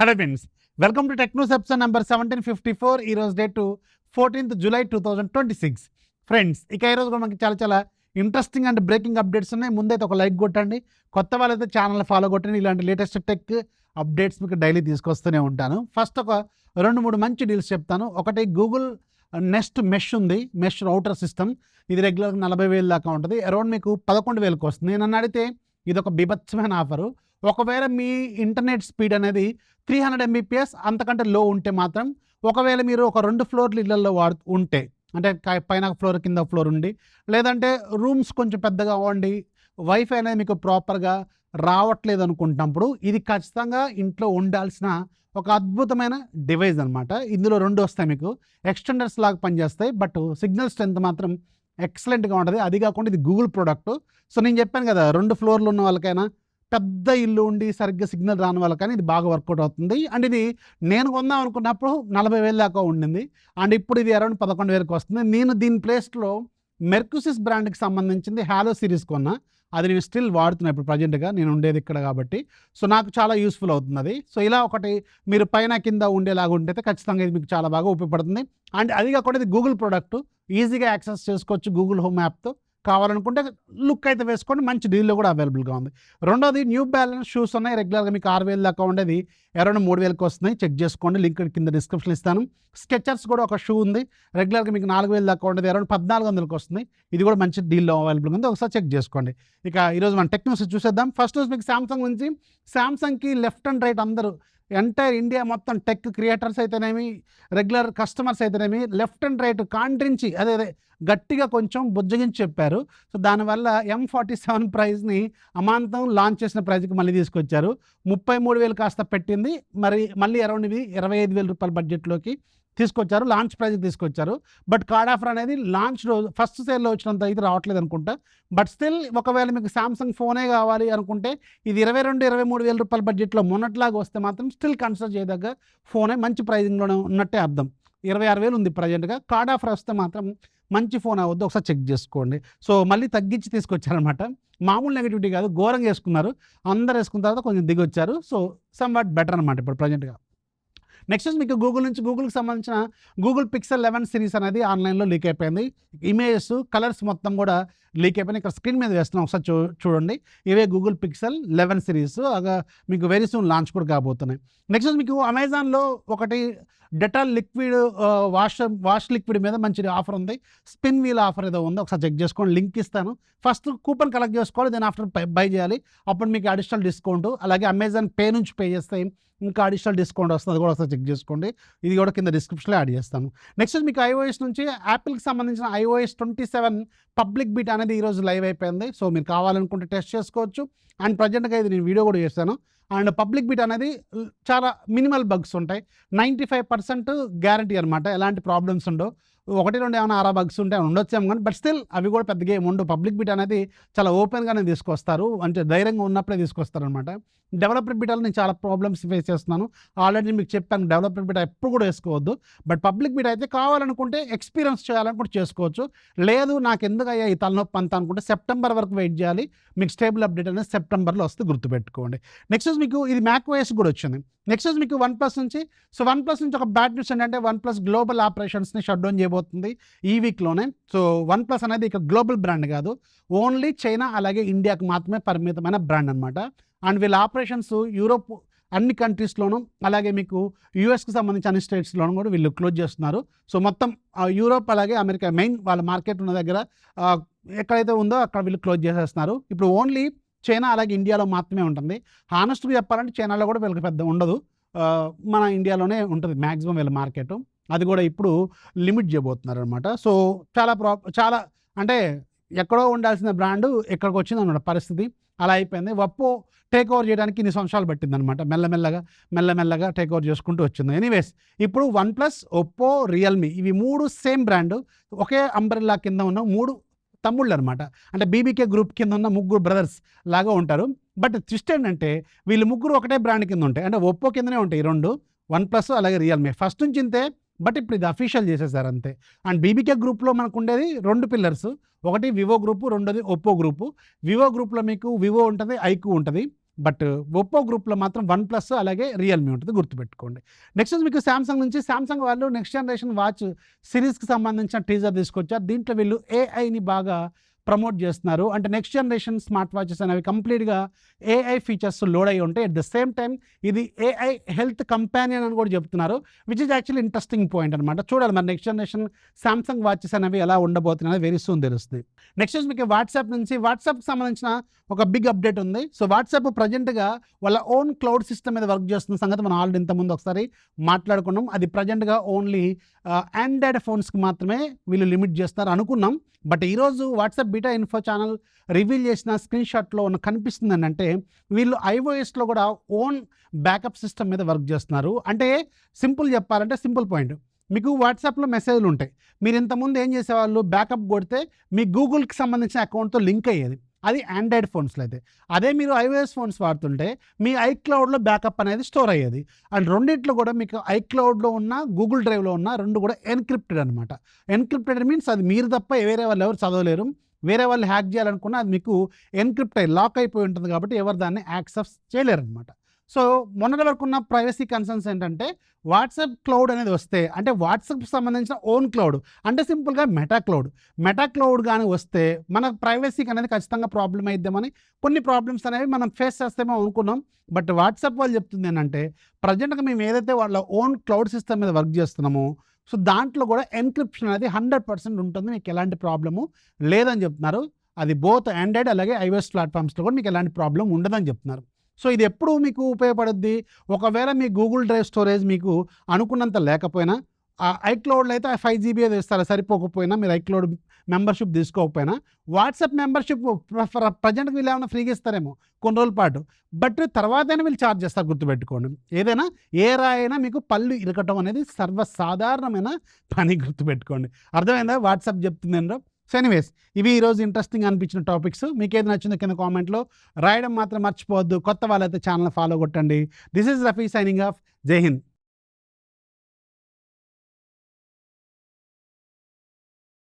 Hello friends, welcome to Technos episode number 1754. ఈరోజు date 14th July 2026. Friends, ఇక ఈరోజు కూడా మనకి చాలా ఇంట్రెస్టింగ్ అండ్ బ్రేకింగ్ అప్డేట్స్ ఉన్నాయి. ముందైతే ఒక లైక్ కొట్టండి, కొత్త వాళ్ళైతే ఛానల్ ఫాలో కొట్టండి. ఇలాంటి లేటెస్ట్ టెక్ అప్డేట్స్ మీకు డైలీ తీసుకొస్తూనే ఉంటాను. ఫస్ట్ ఒక 2-3 మంచి డీల్స్ చెప్తాను. ఒకటి గూగుల్ నెస్ట్ మెష్ ఉంది, మెష్ రౌటర్ సిస్టమ్. ఇది రెగ్యులర్గా 40,000 దాకా ఉంటుంది. అరౌండ్ మీకు 11,000కి వస్తుంది. నన్ను అడిగితే ఇది ఒక బీభత్సమైన ఆఫరు. ఒకవేళ మీ ఇంటర్నెట్ స్పీడ్ అనేది 300 Mbps అంతకంటే లో ఉంటే మాత్రం, ఒకవేళ మీరు ఒక 2 ఫ్లోర్లు ఇళ్లలో ఉంటే, అంటే పైన ఫ్లోర్ కింద ఫ్లోర్ ఉండి, లేదంటే రూమ్స్ కొంచెం పెద్దగా ఉండి వైఫై అనేది మీకు ప్రాపర్గా రావట్లేదు అనుకుంటున్నప్పుడు, ఇది ఖచ్చితంగా ఇంట్లో ఉండాల్సిన ఒక అద్భుతమైన డివైస్ అనమాట. ఇందులో 2 వస్తాయి, మీకు ఎక్స్టెండర్స్ లాగా పనిచేస్తాయి. బట్ సిగ్నల్ స్ట్రెంత్ మాత్రం ఎక్సలెంట్గా ఉంటుంది. అది కాకుండా ఇది గూగుల్ ప్రోడక్ట్. సో నేను చెప్పాను కదా, 2 ఫ్లోర్లు ఉన్న వాళ్ళకైనా, పెద్ద ఇల్లు ఉండి సరిగ్గా సిగ్నల్ రాని వాళ్ళకైనా ఇది బాగా వర్కౌట్ అవుతుంది. అండ్ ఇది నేను కొందాం అనుకున్నప్పుడు 40,000 దాకా ఉండింది. అండ్ ఇప్పుడు ఇది అరౌండ్ 11,000కి వస్తుంది. నేను దీని ప్లేస్లో మెర్కుసిస్ బ్రాండ్కి సంబంధించింది హాలో సిరీస్ కొన్నా. అది నేను స్టిల్ వాడుతున్నా ఇప్పుడు ప్రజెంట్గా, నేను ఉండేది ఇక్కడ కాబట్టి. సో నాకు చాలా యూస్ఫుల్ అవుతుంది అది. సో ఇలా ఒకటి మీరు పైన కింద ఉండేలాగా ఉంటే ఖచ్చితంగా ఇది మీకు చాలా బాగా ఉపయోగపడుతుంది. అండ్ అది కాకుండా ఇది గూగుల్ ప్రోడక్ట్, ఈజీగా యాక్సెస్ చేసుకోవచ్చు గూగుల్ హోమ్ యాప్తో. కావాలనుకుంటే లుక్ అయితే వేసుకోండి, మంచి డీల్లో కూడా అవైలబుల్గా ఉంది. రెండోది న్యూ బ్యాలెన్స్ షూస్ ఉన్నాయి. రెగ్యులర్గా మీకు 6,000 దాకా ఉండేది అరౌండ్ 3,000కి వస్తున్నాయి. చెక్ చేసుకోండి, లింక్ కింద డిస్క్రిప్షన్ ఇస్తాను. స్కెచర్స్ కూడా ఒక షూ ఉంది, రెగ్యులర్గా మీకు 4,000 దాకా ఉండేది అరౌండ్ 1,400కి వస్తుంది. ఇది కూడా మంచి డీల్లో అవైలబుల్గా ఉంది, ఒకసారి చెక్ చేసుకోండి. ఇక ఈరోజు మన టెక్ న్యూస్ చూసేద్దాం. ఫస్ట్ న్యూస్ మీకు సామ్సంగ్ నుంచి. సామ్సంగ్కి లెఫ్ట్ అండ్ రైట్ అందరూ, ఎంటైర్ ఇండియా మొత్తం టెక్ క్రియేటర్స్ అయితేనేమి, రెగ్యులర్ కస్టమర్స్ అయితేనేమి, లెఫ్ట్ అండ్ రైట్ కాంట్రించి అదే గట్టిగా కొంచెం బుజ్జగించి చెప్పారు. సో దానివల్ల M47 ప్రైజ్ని అమాంతం లాంచ్ చేసిన ప్రైజ్కి మళ్ళీ తీసుకొచ్చారు. 33,000 కాస్త పెట్టింది, మళ్ళీ అరౌండ్ ఇది 25,000 రూపాయల బడ్జెట్లోకి తీసుకొచ్చారు, లాంచ్ ప్రైజ్కి తీసుకొచ్చారు. బట్ కార్డ్ ఆఫర్ అనేది లాంచ్ రోజు ఫస్ట్ సేల్లో వచ్చినంత అయితే రావట్లేదు అనుకుంటా. బట్ స్టిల్ ఒకవేళ మీకు సామ్సంగ్ ఫోనే కావాలి అనుకుంటే, ఇది 22,000-23,000 రూపాయల బడ్జెట్లో మొన్నట్లాగా వస్తే మాత్రం స్టిల్ కన్సిడర్ చేయదగ్గ ఫోనే, మంచి ప్రైజింగ్లోనే ఉన్నట్టే అర్థం. 26,000 ఉంది ప్రజెంట్గా. కార్డ్ ఆఫర్ వస్తే మాత్రం మంచి ఫోన్ అవద్దు, ఒకసారి చెక్ చేసుకోండి. సో మళ్ళీ తగ్గించి తీసుకొచ్చారనమాట. మామూలు నెగిటివిటీ కాదు, ఘోరంగా వేసుకున్నారు. అందరు వేసుకున్న తర్వాత కొంచెం దిగొచ్చారు. సో సమ్ వాట్ బెటర్ అనమాట ఇప్పుడు ప్రజెంట్గా. నెక్స్ట్ మీకు గూగుల్ నుంచి, గూగుల్కి సంబంధించిన గూగుల్ పిక్సెల్ 11 సిరీస్ అనేది ఆన్లైన్లో లీక్ అయిపోయింది. ఇమేజెస్, కలర్స్ మొత్తం కూడా లీక్ అయిపోయినాయి. ఇక్కడ స్క్రీన్ మీద వేస్తున్నాం, ఒకసారి చూడండి. ఇవే గూగుల్ పిక్సెల్ 11 సిరీస్. మీకు వెరీ సూన్ లాంచ్ కూడా కాబోతున్నాయి. నెక్స్ట్ మీకు అమెజాన్లో ఒకటి డెటాల్ లిక్విడ్ వాష్ లిక్విడ్ మీద మంచి ఆఫర్ ఉంది. స్పిన్ వీల్ ఆఫర్ ఏదో ఉంది, ఒకసారి చెక్ చేసుకోండి, లింక్ ఇస్తాను. ఫస్ట్ కూపన్ కలెక్ట్ చేసుకోవాలి, దెన్ ఆఫ్టర్ బై చేయాలి. అప్పుడు మీకు అడిషనల్ డిస్కౌంట్, అలాగే అమెజాన్ పే నుంచి పే చేస్తే ఇంకా అడిషనల్ డిస్కౌంట్ వస్తుంది, అది కూడా ఒకసారి చెక్ చేసుకోండి. ఇది కూడా కింద డిస్క్రిప్షన్లో యాడ్ చేస్తాను. నెక్స్ట్ మీకు iOS నుంచి యాపిల్కి సంబంధించిన iOS 27 పబ్లిక్ బీటా అనేది ఈరోజు లైవ్ అయిపోయింది. సో మీరు కావాలనుకుంటే టెస్ట్ చేసుకోవచ్చు. అండ్ ప్రజెంట్గా ఇది నేను వీడియో కూడా చేశాను. అండ్ పబ్లిక్ బీటా అనేది చాలా మినిమల్ బగ్స్ ఉంటాయి, 95% గ్యారంటీ అనమాట, ఎలాంటి ప్రాబ్లమ్స్ ఉండవు. 1-2 ఏమైనా అరా బగ్స్ ఉంటే ఉండొచ్చాము కానీ, బట్ స్టిల్ అవి కూడా పెద్దగా ఏమి ఉండవు. పబ్లిక్ బీటా అనేది చాలా ఓపెన్గానే తీసుకొస్తారు, అంటే ధైర్యంగా ఉన్నప్పుడే తీసుకొస్తారనమాట. డెవలపర్ బీటాలో నేను చాలా ప్రాబ్లమ్స్ ఫేస్ చేస్తున్నాను, ఆల్రెడీ మీకు చెప్పాను. డెవలపర్ బీటా ఎప్పుడు కూడా వేసుకోవద్దు. బట్ పబ్లిక్ బీటా అయితే కావాలనుకుంటే, ఎక్స్పీరియన్స్ చేయాలనుకుంటే చేసుకోవచ్చు. లేదు నాకు ఎందుకు అయ్యా ఈ తలనొప్పి అంతా అనుకుంటే సెప్టెంబర్ వరకు వెయిట్ చేయాలి. మీకు స్టేబుల్ అప్డేట్ అనేది సెప్టెంబర్లో వస్తే గుర్తుపెట్టుకోండి. నెక్స్ట్ మీకు ఇది మ్యాక్ఓఎస్ కూడా వచ్చింది. నెక్స్ట్ మీకు OnePlus నుంచి. సో OnePlus నుంచి ఒక బ్యాడ్ న్యూస్ ఏంటంటే, OnePlus గ్లోబల్ ఆపరేషన్స్ని షట్ డౌన్ చేయబోతుంది ఈ వీక్లోనే. సో OnePlus అనేది ఇక గ్లోబల్ బ్రాండ్ కాదు, ఓన్లీ చైనా అలాగే ఇండియాకి మాత్రమే పరిమితమైన బ్రాండ్ అనమాట. అండ్ వీళ్ళ ఆపరేషన్స్ యూరోప్ అన్ని కంట్రీస్లోనూ, అలాగే మీకు యూఎస్కి సంబంధించి అన్ని స్టేట్స్లోనూ కూడా వీళ్ళు క్లోజ్ చేస్తున్నారు. సో మొత్తం యూరోప్ అలాగే అమెరికా మెయిన్ వాళ్ళ మార్కెట్ ఉన్న దగ్గర ఎక్కడైతే ఉందో అక్కడ వీళ్ళు క్లోజ్ చేసేస్తున్నారు. ఇప్పుడు ఓన్లీ చైనా అలాగే ఇండియాలో మాత్రమే ఉంటుంది. హానెస్ట్గా చెప్పాలంటే చైనాలో కూడా వీళ్ళకి పెద్ద ఉండదు, మన ఇండియాలోనే ఉంటుంది మ్యాక్సిమం వీళ్ళ మార్కెట్. అది కూడా ఇప్పుడు లిమిట్ చేయబోతున్నారు అనమాట. సో చాలా అంటే ఎక్కడో ఉండాల్సిన బ్రాండు ఎక్కడికి వచ్చింది అనమాట పరిస్థితి. అలా అయిపోయింది. ఒప్పో టేక్ ఓవర్ చేయడానికి ఇన్ని సంవత్సరాలు పట్టిందనమాట. మెల్లమెల్లగా టేక్ ఓవర్ చేసుకుంటూ వచ్చింది. ఎనీవేస్, ఇప్పుడు OnePlus, ఒప్పో, రియల్మీ ఇవి 3 సేమ్ బ్రాండ్, ఒకే అంబ్రెల్లా కింద ఉన్న 3 తమ్ముళ్ళు అనమాట. అంటే బీబీకే గ్రూప్ కింద ఉన్న 3 బ్రదర్స్ లాగా ఉంటారు. బట్ ట్విస్ట్ ఏంటంటే, వీళ్ళు 3 ఒకటే బ్రాండ్ కింద ఉంటాయి, అంటే ఒప్పో కిందనే ఉంటాయి ఈ 2, OnePlus అలాగే రియల్మీ. ఫస్ట్ నుంచి ఇంతే, బట్ ఇప్పుడు ఇది అఫీషియల్ చేసేసారు అంతే. అండ్ బీబీకే గ్రూప్లో మనకు ఉండేది 2 పిల్లర్స్, ఒకటి వివో గ్రూపు, రెండోది ఒప్పో గ్రూపు. వివో గ్రూప్లో మీకు వివో ఉంటుంది, ఐక్యూ ఉంటుంది. బట్ ఒప్పో గ్రూప్లో మాత్రం వన్ ప్లస్ అలాగే రియల్మీ ఉంటుంది, గుర్తుపెట్టుకోండి. నెక్స్ట్ మీకు శాంసంగ్ నుంచి, శాంసంగ్ వాళ్ళు నెక్స్ట్ జనరేషన్ వాచ్ సిరీస్కి సంబంధించిన టీజర్ తీసుకొచ్చారు. దీంట్లో వీళ్ళు ఏఐని బాగా ప్రమోట్ చేస్తున్నారు. అంటే నెక్స్ట్ జనరేషన్ స్మార్ట్ వాచెస్ అనేవి కంప్లీట్గా ఏఐ ఫీచర్స్ లోడ్ అయ్యి ఉంటాయి. అట్ ద సేమ్ టైం ఇది ఏఐ హెల్త్ కంపానియన్ అని కూడా చెప్తున్నారు, which is actually interesting point అనమాట. చూడాలి మరి నెక్స్ట్ జనరేషన్ సామ్సంగ్ వాచెస్ అనేవి ఎలా ఉండబోతున్నాయి, వెరీ సూన్ తెలుస్తుంది. నెక్స్ట్ మీకు వాట్సాప్ నుంచి, వాట్సాప్కి సంబంధించిన ఒక బిగ్ అప్డేట్ ఉంది. సో వాట్సాప్ ప్రజెంట్గా వాళ్ళ ఓన్ క్లౌడ్ సిస్టమ్ మీద వర్క్ చేస్తున్న సంగతి మనం ఆల్రెడీ ఇంతకుముందు ఒకసారి మాట్లాడుకున్నాం. అది ప్రజెంట్గా ఓన్లీ ఆండ్రాయిడ్ ఫోన్స్కి మాత్రమే వీళ్ళు లిమిట్ చేస్తున్నారు అనుకున్నాం. బట్ ఈరోజు WhatsApp beta info channel reveal చేసిన స్క్రీన్ షాట్లో కనిపిస్తుంది అంటే వీళ్ళు ఐఓఎస్లో కూడా ఓన్ బ్యాకప్ సిస్టమ్ మీద వర్క్ చేస్తున్నారు. అంటే సింపుల్ చెప్పాలంటే సింపుల్ పాయింట్, మీకు వాట్సాప్లో మెసేజ్లు ఉంటాయి. మీరు ఇంతకుముందు ఏం చేసేవాళ్ళు, బ్యాకప్ కొడితే మీ గూగుల్కి సంబంధించిన అకౌంట్తో లింక్ అయ్యేది, అది ఆండ్రాయిడ్ ఫోన్స్లో అయితే. అదే మీరు ఐఓఎస్ ఫోన్స్ వాడుతుంటే మీ ఐక్లౌడ్లో బ్యాకప్ అనేది స్టోర్ అయ్యేది. అండ్ రెండిట్లో కూడా మీకు ఐక్లౌడ్లో ఉన్న గూగుల్ డ్రైవ్లో ఉన్న రెండు కూడా ఎన్క్రిప్టెడ్ అనమాట. ఎన్క్రిప్టెడ్ మీన్స్ అది మీరు తప్ప వేరే వాళ్ళు ఎవరు చదవలేరు. వేరే వాళ్ళు హ్యాక్ చేయాలనుకున్నా అది మీకు ఎన్క్రిప్ట్ అయ్యి లాక్ అయిపోయి ఉంటుంది కాబట్టి ఎవరు దాన్ని యాక్సెస్ చేయలేరు అనమాట. సో మొన్నటి వరకు ఉన్న ప్రైవసీ కన్సర్న్స్ ఏంటంటే వాట్సాప్ క్లౌడ్ అనేది వస్తే, అంటే వాట్సాప్కి సంబంధించిన ఓన్ క్లౌడ్ అంటే సింపుల్గా మెటా క్లౌడ్ కానీ వస్తే మన ప్రైవసీకి అనేది ఖచ్చితంగా ప్రాబ్లం అయిద్దామని కొన్ని ప్రాబ్లమ్స్ అనేవి మనం ఫేస్ చేస్తామో అనుకున్నాం. బట్ వాట్సాప్ వాళ్ళు చెప్తుంది ఏంటంటే ప్రజెంట్గా మేము ఏదైతే వాళ్ళ ఓన్ క్లౌడ్ సిస్టమ్ మీద వర్క్ చేస్తున్నామో సో దాంట్లో కూడా ఎన్క్రిప్షన్ అనేది 100% ఉంటుంది, మీకు ఎలాంటి ప్రాబ్లము లేదని చెప్తున్నారు. అది బోత్ ఆండ్రాయిడ్ అలాగే ఐఓఎస్ ప్లాట్ఫామ్స్లో కూడా మీకు ఎలాంటి ప్రాబ్లం ఉండదని చెప్తున్నారు. సో ఇది ఎప్పుడు మీకు ఉపయోగపడుద్ది, ఒకవేళ మీ గూగుల్ డ్రైవ్ స్టోరేజ్ మీకు అనుకున్నంత లేకపోయినా, ఐక్లౌడ్లో అయితే 5 GB అది ఇస్తారు, సరిపోకపోయినా మీరు ఐక్లౌడ్ మెంబర్షిప్ తీసుకోకపోయినా వాట్సాప్ మెంబర్షిప్ ప్రజెంట్కి వీళ్ళు ఏమైనా ఫ్రీగా ఇస్తారేమో కొన్ని రోజుల పాటు, బట్ తర్వాతైనా వీళ్ళు ఛార్జ్ చేస్తారు, గుర్తుపెట్టుకోండి. ఏదైనా ఏ రాయినా మీకు పళ్ళు ఇరకటం అనేది సర్వసాధారణమైన పని, గుర్తుపెట్టుకోండి. అర్థమైందా వాట్సాప్ చెప్తుందేంటో. సో ఎనీవేస్ ఇవి ఈరోజు ఇంట్రెస్టింగ్ అనిపించిన టాపిక్స్. మీకు ఏది నచ్చిందో కింద కామెంట్లో రాయడం మాత్రం మర్చిపోవద్దు. కొత్త వాళ్ళైతే ఛానల్ ఫాలో కొట్టండి. This is Rafi signing off. జై హింద్.